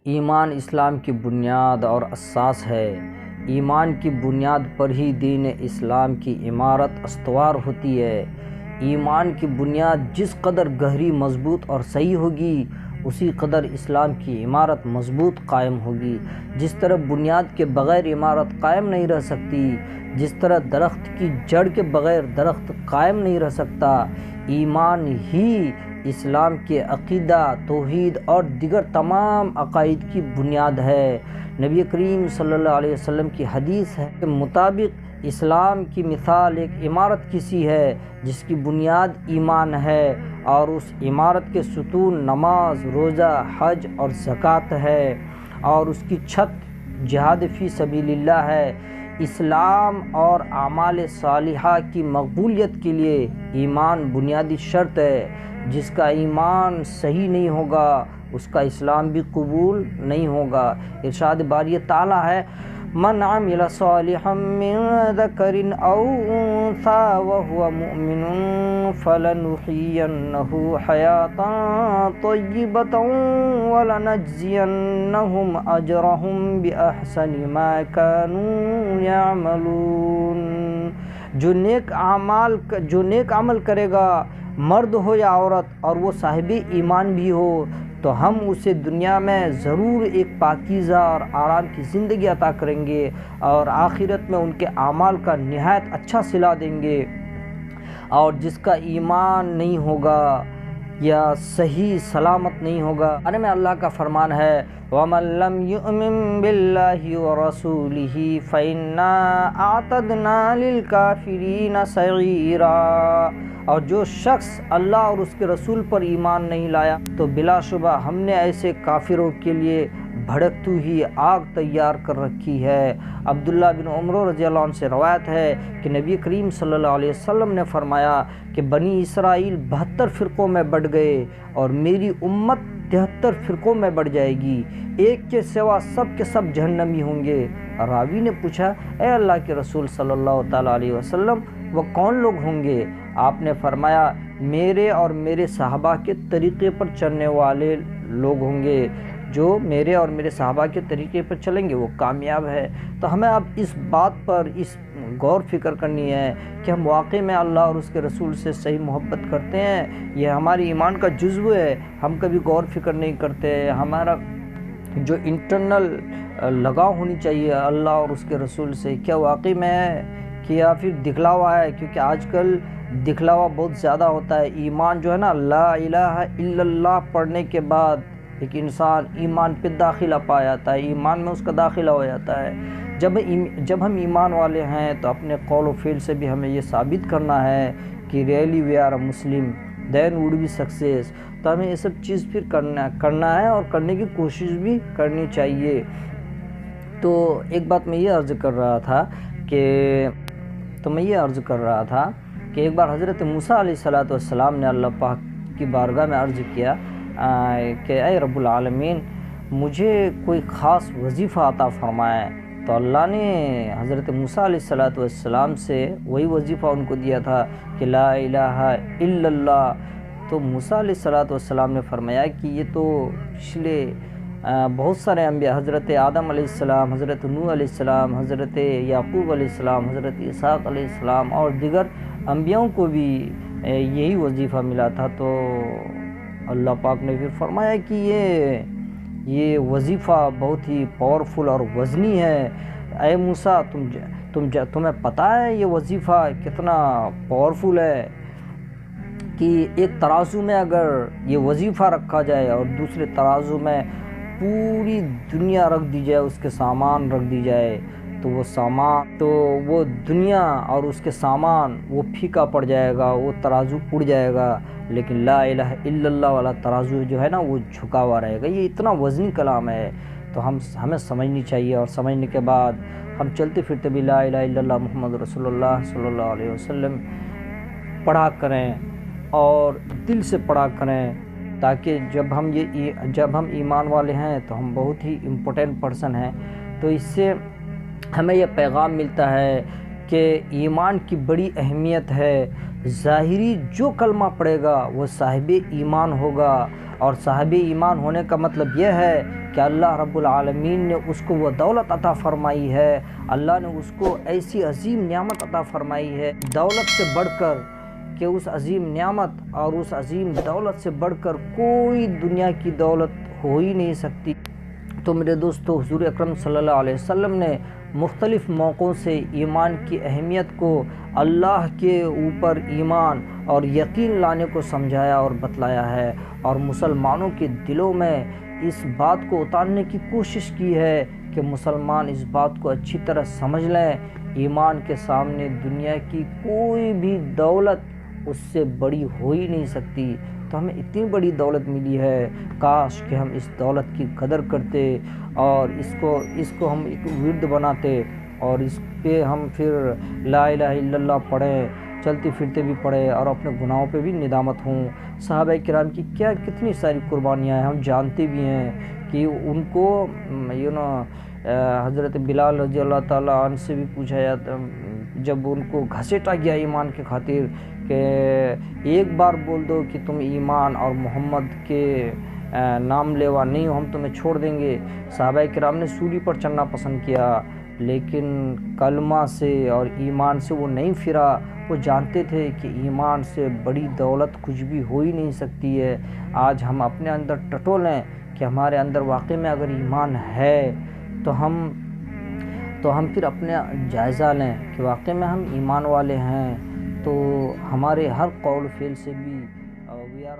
ایمان اسلام کی بنیاد اور اساس ہے۔ ایمان کی بنیاد پر ہی دین اسلام کی عمارت استوار ہوتی ہے۔ ایمان کی بنیاد جس قدر گہری، مضبوط اور صحیح ہوگی، اسی قدر اسلام کی عمارت مضبوط قائم ہوگی۔ جس طرح بنیاد کے بغیر عمارت قائم نہیں رہ سکتی، جس طرح درخت کی جڑ کے بغیر درخت قائم نہیں رہ سکتا، ایمان ہی اسلام کے عقیدہ، توحید اور دیگر تمام عقائد کی بنیاد ہے۔ نبی کریم صلی اللہ علیہ وسلم کی حدیث ہے کے مطابق اسلام کی مثال ایک عمارت کی سی ہے جس کی بنیاد ایمان ہے، اور اس عمارت کے ستون نماز، روزہ، حج اور زکوٰۃ ہے، اور اس کی چھت جہاد فی سبیل اللہ ہے۔ اسلام اور اعمال صالحہ کی مقبولیت کے لیے ایمان بنیادی شرط ہے۔ جس کا ایمان صحیح نہیں ہوگا اس کا اسلام بھی قبول نہیں ہوگا۔ ارشاد باری تعالیٰ ہے، من عمل صالحا من ذکر او انثی وهو مؤمن فلنحیینہ حیاتا طیبۃ ولنجزینہم اجرہم باحسن ما كانوا یعملون۔ جو نیک عمل کرے گا، مرد ہو یا عورت، اور وہ صاحب ایمان بھی ہو، تو ہم اسے دنیا میں ضرور ایک پاکیزہ اور آرام کی زندگی عطا کریں گے، اور آخرت میں ان کے اعمال کا نہایت اچھا صلہ دیں گے۔ اور جس کا ایمان نہیں ہوگا یا صحیح سلامت نہیں ہوگا، بارے میں اللہ کا فرمان ہے، وَمَن لَّمْ يُؤْمِن بِاللَّهِ وَرَسُولِهِ فَإِنَّا أَعْتَدْنَا لِلْكَافِرِينَ سَعِيرًا۔ اور جو شخص اللہ اور اس کے رسول پر ایمان نہیں لایا تو بلا شبہ ہم نے ایسے کافروں کے لیے بھڑکتی ہوئی آگ تیار کر رکھی ہے۔ عبداللہ بن عمر رضی اللہ عنہ سے روایت ہے کہ نبی کریم صلی اللہ علیہ وسلم نے فرمایا کہ بنی اسرائیل 72 فرقوں میں بٹ گئے اور میری امت 73 فرقوں میں بٹ جائے گی، ایک کے سوا سب کے سب جہنمی ہوں گے۔ راوی نے پوچھا، اے اللہ کے رسول صلی اللہ تعالیٰ علیہ وسلم، وہ کون لوگ ہوں گے؟ آپ نے فرمایا، میرے اور میرے صحابہ کے طریقے پر چلنے والے لوگ ہوں گے۔ جو میرے اور میرے صحابہ کے طریقے پر چلیں گے وہ کامیاب ہے۔ تو ہمیں اب اس بات پر غور فکر کرنی ہے کہ ہم واقعی میں اللہ اور اس کے رسول سے صحیح محبت کرتے ہیں۔ یہ ہماری ایمان کا جزو ہے، ہم کبھی غور فکر نہیں کرتے۔ ہمارا جو انٹرنل لگاؤ ہونی چاہیے اللہ اور اس کے رسول سے، کیا واقعی میں ہے کہ یا پھر دکھلاوا ہے؟ کیونکہ آج کل دکھلاوا بہت زیادہ ہوتا ہے۔ ایمان جو ہے نا، لا الہ الا اللہ پڑھنے کے بعد ایک انسان ایمان پہ داخلہ پا جاتا ہے، ایمان میں اس کا داخلہ ہو جاتا ہے۔ جب ہم ایمان والے ہیں تو اپنے قول و فعل سے بھی ہمیں یہ ثابت کرنا ہے کہ really we are a Muslim then would be success. تو ہمیں یہ سب چیز پھر کرنا ہے اور کرنے کی کوشش بھی کرنی چاہیے۔ تو ایک بات میں یہ عرض کر رہا تھا کہ ایک بار حضرت موسیٰ علیہ السلام نے اللہ پاک کی بارگاہ میں عرض کیا کہ اے رب العالمین، مجھے کوئی خاص وظیفہ عطا فرمائے۔ تو اللہ نے حضرت موسیٰ علیہ السلام سے وہی وظیفہ ان کو دیا تھا کہ لا الہ الا اللہ۔ تو موسیٰ علیہ السلام نے فرمایا کہ یہ تو پچھلے بہت سارے انبیاء، حضرت آدم علیہ السلام، حضرت نوح علیہ السلام، حضرت یعقوب علیہ السلام، حضرت اسحاق علیہ السلام اور دیگر انبیاءوں کو بھی یہی وظیفہ ملا تھا۔ تو اللہ پاک نے پھر فرمایا کہ یہ وظیفہ بہت ہی پاورفل اور وزنی ہے۔ اے موسیٰ، تمہیں پتہ ہے یہ وظیفہ کتنا پاورفل ہے کہ ایک ترازو میں اگر یہ وظیفہ رکھا جائے اور دوسرے ترازو میں پوری دنیا رکھ دی جائے، اس کے سامان رکھ دی جائے، تو وہ دنیا اور اس کے سامان وہ پھیکا پڑ جائے گا، وہ ترازو اڑ جائے گا، لیکن لا الہ الا اللہ والا ترازو جو ہے نا وہ جھکا ہوا رہے گا۔ یہ اتنا وزنی کلام ہے، تو ہمیں سمجھنی چاہیے، اور سمجھنے کے بعد ہم چلتے پھرتے بھی لا الہ الا اللہ محمد رسول اللہ صلی اللہ علیہ وسلم پڑھا کریں اور دل سے پڑھا کریں، تاکہ جب ہم ایمان والے ہیں تو ہم بہت ہی امپورٹنٹ پرسن ہیں۔ تو اس سے ہمیں یہ پیغام ملتا ہے کہ ایمان کی بڑی اہمیت ہے۔ ظاہری جو کلمہ پڑھے گا وہ صاحب ایمان ہوگا، اور صاحب ایمان ہونے کا مطلب یہ ہے کہ اللہ رب العالمین نے اس کو وہ دولت عطا فرمائی ہے، اللہ نے اس کو ایسی عظیم نعمت عطا فرمائی ہے، دولت سے بڑھ کر، کہ اس عظیم نعمت اور اس عظیم دولت سے بڑھ کر کوئی دنیا کی دولت ہو ہی نہیں سکتی۔ تو میرے دوستو، حضور اکرم صلی اللہ علیہ وسلم نے مختلف موقعوں سے ایمان کی اہمیت کو، اللہ کے اوپر ایمان اور یقین لانے کو سمجھایا اور بتلایا ہے، اور مسلمانوں کے دلوں میں اس بات کو اتارنے کی کوشش کی ہے کہ مسلمان اس بات کو اچھی طرح سمجھ لیں، ایمان کے سامنے دنیا کی کوئی بھی دولت اس سے بڑی ہو ہی نہیں سکتی۔ تو ہمیں اتنی بڑی دولت ملی ہے، کاش کہ ہم اس دولت کی قدر کرتے اور اس کو ہم ایک ورد بناتے، اور اس پہ ہم پھر لا الہ الا اللہ پڑھیں، چلتے پھرتے بھی پڑھیں، اور اپنے گناہوں پہ بھی ندامت ہوں۔ صحابہ کرام کی کتنی ساری قربانیاں ہیں، ہم جانتے بھی ہیں کہ ان کو حضرت بلال رضی اللہ تعالیٰ عنہ سے بھی پوچھا جاتا، جب ان کو گھسیٹا گیا ایمان کے خاطر کہ ایک بار بول دو کہ تم ایمان اور محمد کے نام لیوا نہیں ہو، ہم تمہیں چھوڑ دیں گے۔ صحابہ کرام نے سولی پر چڑھنا پسند کیا، لیکن کلمہ سے اور ایمان سے وہ نہیں پھرا۔ وہ جانتے تھے کہ ایمان سے بڑی دولت کچھ بھی ہو ہی نہیں سکتی ہے۔ آج ہم اپنے اندر ٹٹولیں کہ ہمارے اندر واقعی میں اگر ایمان ہے تو ہم پھر اپنے جائزہ لیں کہ واقعی میں ہم ایمان والے ہیں، تو ہمارے ہر قول فعل سے بھی وی آر